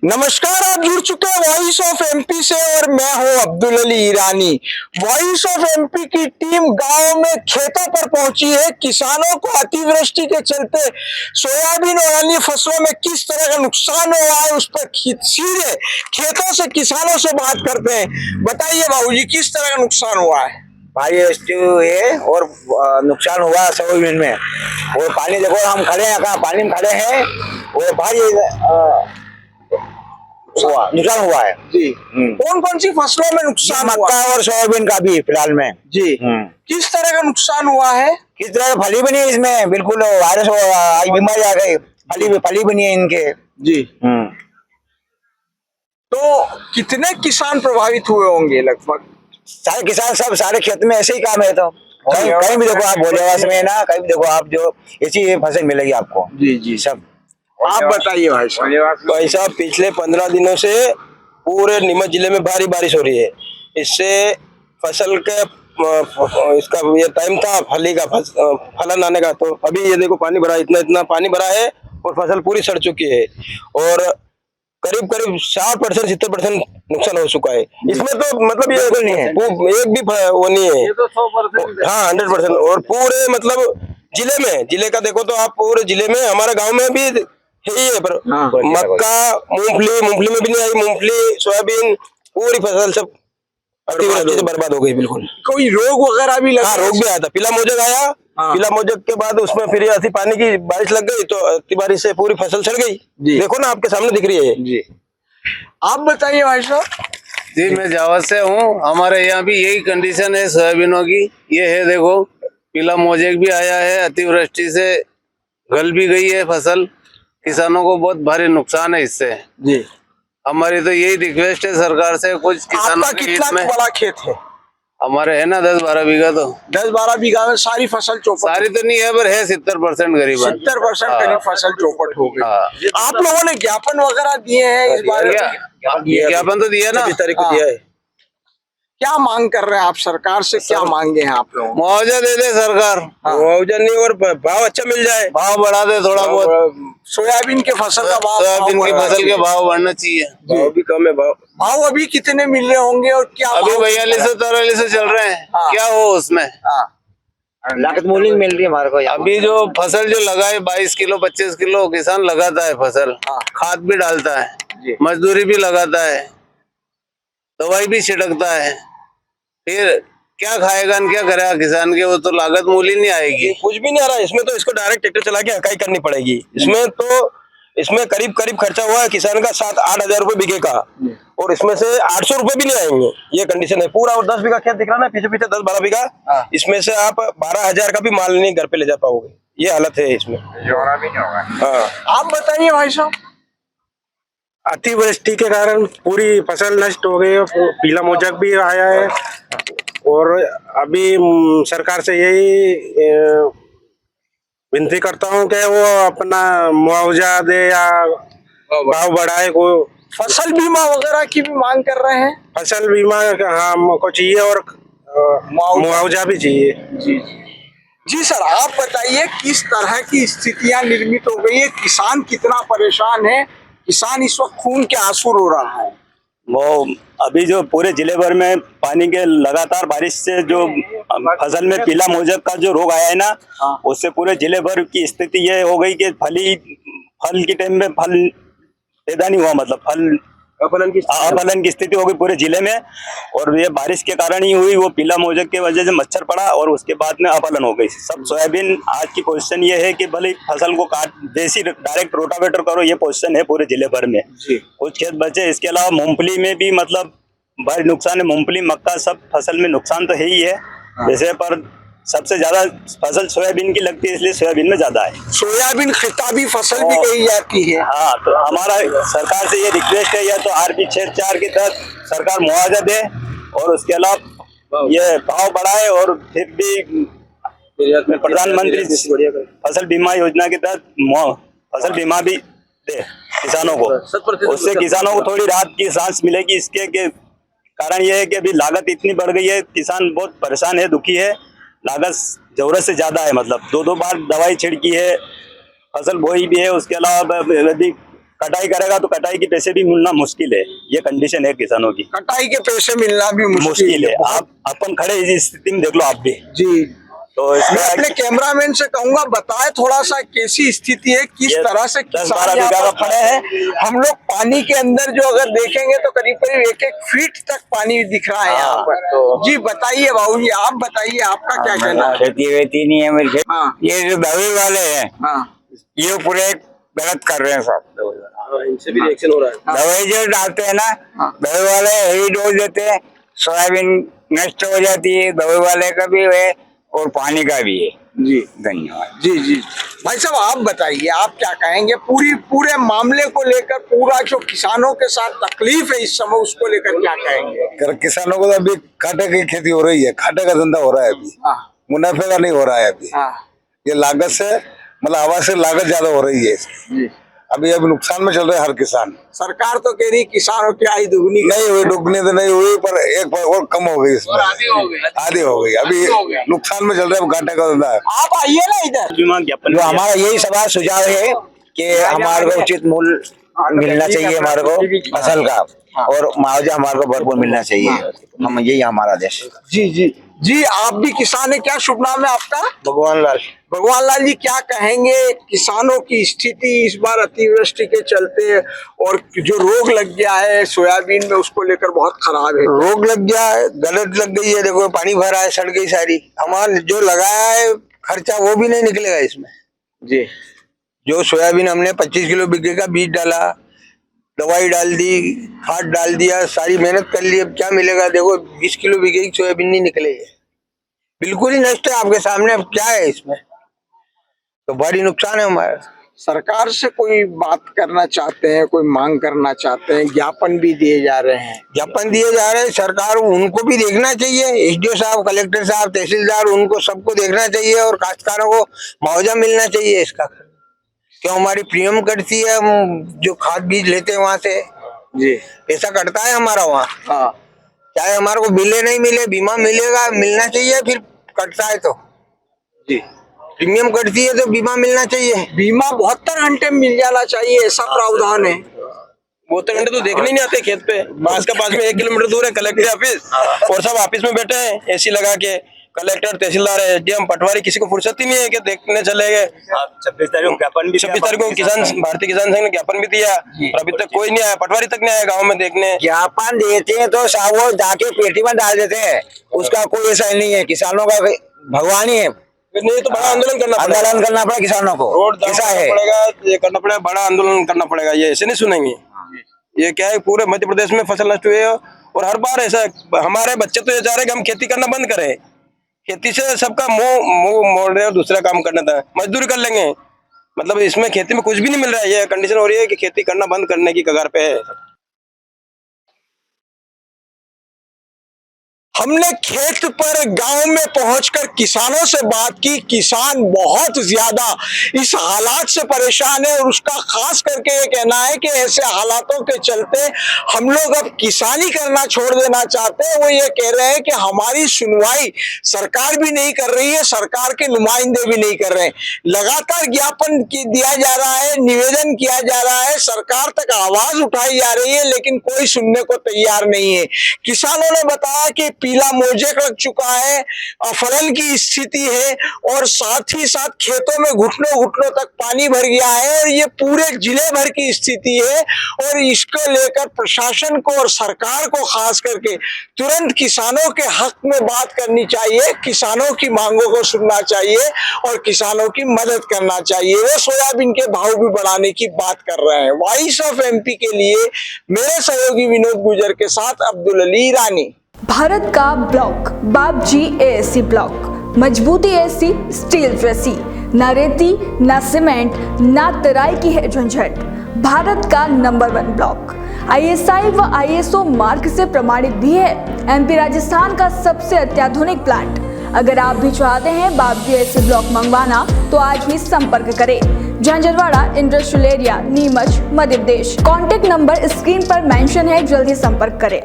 नमस्कार, आप जुड़ चुके हैं वॉइस ऑफ एमपी से और मैं हूं अब्दुल अली ईरानी। वॉइस ऑफ एमपी की टीम गांव में खेतों पर पहुंची है। किसानों को अतिवृष्टि के चलते सोयाबीन और अन्य फसलों में किस तरह का नुकसान हुआ है उस पर सीधे खेतों से किसानों से बात करते हैं। बताइए बाबूजी, किस तरह का नुकसान हुआ है? भाई है और नुकसान हुआ सोयाबीन में। और पानी देखो, हम खड़े हैं कहाँ, पानी में खड़े हैं और भाई नुकसान हुआ है जी। कौन कौन सी फसलों में नुकसान हुआ? मक्का और सोयाबीन का भी फिलहाल में जी। किस तरह का नुकसान हुआ है? किस तरह फली बनी है इसमें, बिल्कुल वायरस आज बीमारी आ गई, फली बनी है इनके। जी। तो कितने किसान प्रभावित हुए होंगे लगभग? सारे किसान सब सारे खेत में ऐसे ही काम है। तो कहीं कहीं भी देखो आप भोलेवास में ना, कहीं भी देखो आप, जो ऐसी फसल मिलेगी आपको। जी जी। सब आप बताइए भाई साहब। भाई साहब, पिछले 15 दिनों से पूरे नीमच जिले में भारी बारिश हो रही है। इससे फसल के इसका ये टाइम था फली का फलन आने का, तो अभी ये देखो पानी भरा, इतना इतना पानी भरा है और फसल पूरी सड़ चुकी है और करीब करीब 60% 70% नुकसान हो चुका है। इसमें तो मतलब ये नहीं है, एक भी वो नहीं है, ये तो 100%। हाँ, 100%। और पूरे मतलब जिले का देखो तो आप, पूरे जिले में, हमारे गांव में भी यही है। पर मक्का, मूंगफली में भी नहीं आई, मूंगफली, सोयाबीन, पूरी फसल सब अतिवृष्टि से बर्बाद हो गई बिल्कुल। कोई रोग वगैरह भी लगा? हाँ, रोग भी आया था, पीला मोजक आया। पीला मोजक के बाद उसमें फिर ऐसी पानी की बारिश लग गई तो अति बारिश से पूरी फसल सड़ गई। देखो ना, आपके सामने दिख रही है जी। आप बताइए भाई साहब। जी, मैं जावद से हूँ। हमारे यहाँ भी यही कंडीशन है सोयाबीनों की। ये है देखो, पीला मोजेक भी आया है, अतिवृष्टि से गल भी गई है फसल। किसानों को बहुत भारी नुकसान है इससे। जी। हमारी तो यही रिक्वेस्ट है सरकार से, कुछ किसानों आपका के कितना हित में। बड़ा खेत है? हमारे है ना 10-12 बीघा। तो 10-12 बीघा में सारी फसल चौपट? सारी तो नहीं है, पर है 70% करीब। 70% करीब फसल चौपट हो गई। हाँ। आप लोगों ने ज्ञापन वगैरह दिए हैं इस बारे में? ज्ञापन तो दिया ना, 26 तारीख को दिया है। क्या मांग कर रहे हैं आप सरकार से? क्या मांगे हैं आप लोग? मुआवजा दे दे सरकार। मुआवजा नहीं, और भाव अच्छा मिल जाए, भाव बढ़ा दे थोड़ा बहुत। सोयाबीन के फसल का भाव? सोयाबीन की फसल के भाव बढ़ना चाहिए। भाव भी कम है। भाव अभी कितने मिल रहे होंगे और क्या? अभी 4200-4300 चल रहे हैं। क्या हो उसमें? लागत मूल्य मिल रही है हमारे को। अभी जो फसल जो लगाए 22 किलो 25 किलो किसान लगाता है फसल, खाद भी डालता है, मजदूरी भी लगाता है, दवाई भी छिड़कता है, फिर क्या खाएगा न क्या करेगा किसान के? वो तो लागत मूल्य नहीं आएगी, कुछ भी नहीं आ रहा है इसमें। तो इसको डायरेक्ट ट्रैक्टर चला के हकाई करनी पड़ेगी इसमें। तो इसमें करीब करीब खर्चा हुआ है किसान का 7-8 हजार रुपए बीघे का, और इसमें से 800 रुपए भी नहीं आएंगे। ये कंडीशन है पूरा। और 10 बीघा खेत दिख रहा है ना, पीछे पीछे 10-12 बीघा, इसमें से आप 12,000 का भी माल नहीं घर पे ले जा पाओगे। ये हालत है इसमें। हाँ। आप बताइए भाई साहब। अतिवृष्टि के कारण पूरी फसल नष्ट हो गई है, पीला मोजक भी आया है। और अभी सरकार से यही विनती करता हूँ कि वो अपना मुआवजा दे या भाव बढ़ाए। को फसल बीमा वगैरह की भी मांग कर रहे हैं? फसल बीमा हमको चाहिए और मुआवजा भी चाहिए। जी सर, आप बताइए किस तरह की स्थितियां निर्मित हो गई है? किसान कितना परेशान है? किसान इस वक्त खून के आंसू रो रहा है। वो अभी जो पूरे जिले भर में पानी के लगातार बारिश से जो फसल में पीला मोजक का जो रोग आया है ना, उससे पूरे जिले भर की स्थिति ये हो गई कि फल के टाइम में फल पैदा नहीं हुआ, मतलब फल अपलन की स्थिति हो गई पूरे जिले में। और ये बारिश के कारण ही हुई। वो पीला मोजक के वजह से मच्छर पड़ा और उसके बाद में अपलन हो गई सब सोयाबीन। आज की पोजीशन ये है कि भले फसल को काट देसी डायरेक्ट रोटावेटर करो, ये पोजीशन है पूरे जिले भर में। कुछ खेत बचे, इसके अलावा मूंगफली में भी मतलब भारी नुकसान है। मूंगफली, मक्का, सब फसल में नुकसान तो है ही है। जैसे पर सबसे ज्यादा फसल सोयाबीन की लगती है, इसलिए सोयाबीन में ज्यादा है। सोयाबीन खिताबी फसल भी कही जाती है। हाँ, तो हमारा सरकार से ये रिक्वेस्ट है, या तो RP 6-4 के तहत सरकार मुआवजा दे और उसके अलावा ये भाव बढ़ाए, और फिर भी प्रधानमंत्री फसल बीमा योजना के तहत फसल बीमा भी दे किसानों को। उससे किसानों को थोड़ी राहत की सांस मिलेगी। इसके कारण ये है कि अभी लागत इतनी बढ़ गई है, किसान बहुत परेशान है, दुखी है। लागत जरूरत से ज्यादा है, मतलब 2-2 बार दवाई छिड़की है, फसल बोई भी है। उसके अलावा यदि कटाई करेगा तो कटाई के पैसे भी मिलना मुश्किल है। ये कंडीशन है किसानों की, कटाई के पैसे मिलना भी मुश्किल है। आप अपन खड़े इस स्थिति में देख लो आप भी। जी, तो मैं इसमें अपने कैमरामैन से कहूंगा बताए थोड़ा सा कैसी स्थिति है, किस ये तरह से 10-12 किसान यहाँ बीघा पर का खड़े हैं। हम लोग पानी के अंदर जो अगर देखेंगे तो करीब करीब 1-1 फीट तक पानी दिख रहा है यहाँ पर। तो जी बताइए बाबूजी, आप बताइए आपका क्या कहना है? खेती वेती नहीं है मेरी खेती। हाँ ये जो दवाई वाले हैं हाँ ये पूरे गलत कर रहे हैं सब। इनसे भी रिएक्शन हो रहा है। दवाई जो डालते हैं ना, हाँ। दवाई वाले हेवी डोज देते हैं, सोयाबीन नष्ट हो जाती है, दवाई वाले का भी है और पानी का भी है। जी धन्यवाद। जी जी भाई साहब, आप बताइए आप क्या कहेंगे पूरे मामले को लेकर, पूरा जो किसानों के साथ तकलीफ है इस समय उसको लेकर क्या कहेंगे? किसानों को तो अभी खाटे की खेती हो रही है, खाटे का धंधा हो रहा है अभी, हाँ मुनाफे का नहीं हो रहा है अभी। हाँ ये लागत से मतलब आवाज से लागत ज्यादा हो रही है। जी, अभी नुकसान में चल रहे हैं हर किसान। सरकार तो कह रही किसानों की आय दुगनी नहीं हुई, डूबने तो नहीं हुई, पर एक बार और कम हो गई इसमें, आधी हो गई। अभी नुकसान में चल रहा है घाटे का धंधा है। आप आइए ना इधर। बीमा ज्ञापन जो हमारा यही सवाल सुझाव है कि हमारे को उचित मूल्य मिलना चाहिए, हमारे को फसल का, और मुआवजा हमारे को भरपूर मिलना चाहिए। हम यही हमारा देश। जी जी जी, आप भी किसान है, क्या शुभ नाम है आपका? भगवान लाल। भगवान लाल जी, क्या कहेंगे किसानों की स्थिति इस बार अतिवृष्टि के चलते, और जो रोग लग गया है सोयाबीन में उसको लेकर बहुत खराब है? रोग लग गया है, गलत लग गई है, देखो पानी भरा है, सड़ गई सारी। हमारा जो लगाया है खर्चा वो भी नहीं निकलेगा इसमें। जी, जो सोयाबीन हमने 25 किलो बीघे का बीज डाला, दवाई डाल दी, खाद डाल दिया, सारी मेहनत कर ली, अब क्या मिलेगा? देखो 20 किलो बीघे की सोयाबीन नहीं निकले, बिल्कुल ही नष्ट है आपके सामने। अब क्या है इसमें, तो भारी नुकसान है हमारा। सरकार से कोई बात करना चाहते हैं, कोई मांग करना चाहते हैं? ज्ञापन भी दिए जा रहे हैं। ज्ञापन दिए जा रहे हैं, सरकार उनको भी देखना चाहिए, एसडीओ साहब, कलेक्टर साहब, तहसीलदार, उनको सबको देखना चाहिए, और काश्तकारों को मुआवजा मिलना चाहिए इसका। क्यों हमारी प्रीमियम कटती है, हम जो खाद बीज लेते हैं वहां से जी, पैसा कटता है हमारा वहाँ। हाँ चाहे हमारे को मिले नहीं मिले, बीमा मिलेगा, मिलना चाहिए, फिर कटता है तो जी, प्रीमियम कटती है तो बीमा मिलना चाहिए। बीमा 72 घंटे में मिल जाना चाहिए, ऐसा प्रावधान है। 72 घंटे तो देखने ही नहीं आते खेत पे। बांस का पास में 1 किलोमीटर दूर है कलेक्टर ऑफिस, और सब ऑफिस में बैठे हैं एसी लगा के। कलेक्टर, तहसीलदार है, एसडीएम, पटवारी, किसी को फुर्सत ही नहीं है कि देखने चले गए। 26 तारीख को ज्ञापन भी 26 तारीख को भारतीय किसान संघ ने ज्ञापन भी दिया, और अभी तक कोई नहीं आया, पटवारी तक नहीं आया गाँव में देखने। ज्ञापन देते हैं तो साहब वो जाके पेटी में डाल देते हैं, उसका कोई ऐसा नहीं है। किसानों का भगवान ही है। नहीं तो बड़ा आंदोलन करना पड़ेगा, आंदोलन करना पड़ेगा किसानों को। रोड ऐसा है, पड़ेगा, ये करना पड़ेगा, बड़ा आंदोलन करना पड़ेगा। ये ऐसे नहीं सुनेंगे। ये क्या है, पूरे मध्य प्रदेश में फसल नष्ट हुई है, और हर बार ऐसा हमारे बच्चे तो ये चाह रहे कि हम खेती करना बंद करें। खेती से सबका मुंह मोड़ रहे हैं, दूसरा काम करना था, मजदूरी कर लेंगे। मतलब इसमें खेती में कुछ भी नहीं मिल रहा है। ये कंडीशन हो रही है कि खेती करना बंद करने की कगार पे है। हमने खेत पर गांव में पहुंचकर किसानों से बात की। किसान बहुत ज्यादा इस हालात से परेशान है, और उसका खास करके ये कहना है कि ऐसे हालातों के चलते हम लोग अब किसानी करना छोड़ देना चाहते हैं। वो ये कह रहे हैं कि हमारी सुनवाई सरकार भी नहीं कर रही है, सरकार के नुमाइंदे भी नहीं कर रहे हैं। लगातार ज्ञापन दिया जा रहा है, निवेदन किया जा रहा है, सरकार तक आवाज उठाई जा रही है, लेकिन कोई सुनने को तैयार नहीं है। किसानों ने बताया कि पीला मोजेक लग चुका है, अफरल की स्थिति है, और साथ ही साथ खेतों में घुटनों घुटनों तक पानी भर गया है, और ये पूरे जिले भर की स्थिति है। और इसको लेकर प्रशासन को और सरकार को खास करके तुरंत किसानों के हक में बात करनी चाहिए, किसानों की मांगों को सुनना चाहिए, और किसानों की मदद करना चाहिए। वो सोयाबीन के भाव भी बढ़ाने की बात कर रहे हैं। वॉइस ऑफ एमपी के लिए मेरे सहयोगी विनोद गुजर के साथ अब्दुल अली ईरानी। भारत का ब्लॉक बापजी एएससी ब्लॉक, मजबूती ऐसी स्टील जैसी, न रेती न सीमेंट न तराई की है झंझट। भारत का नंबर 1 ब्लॉक आईएसआई व आईएसओ मार्क से प्रमाणित भी है। एमपी राजस्थान का सबसे अत्याधुनिक प्लांट। अगर आप भी चाहते हैं बापजी एएससी ब्लॉक मंगवाना तो आज ही संपर्क करें। Jhanjharwada industrial area, Neemuch, Madhya Pradesh. Contact number screen पर मेंशन है, जल्दी संपर्क करें।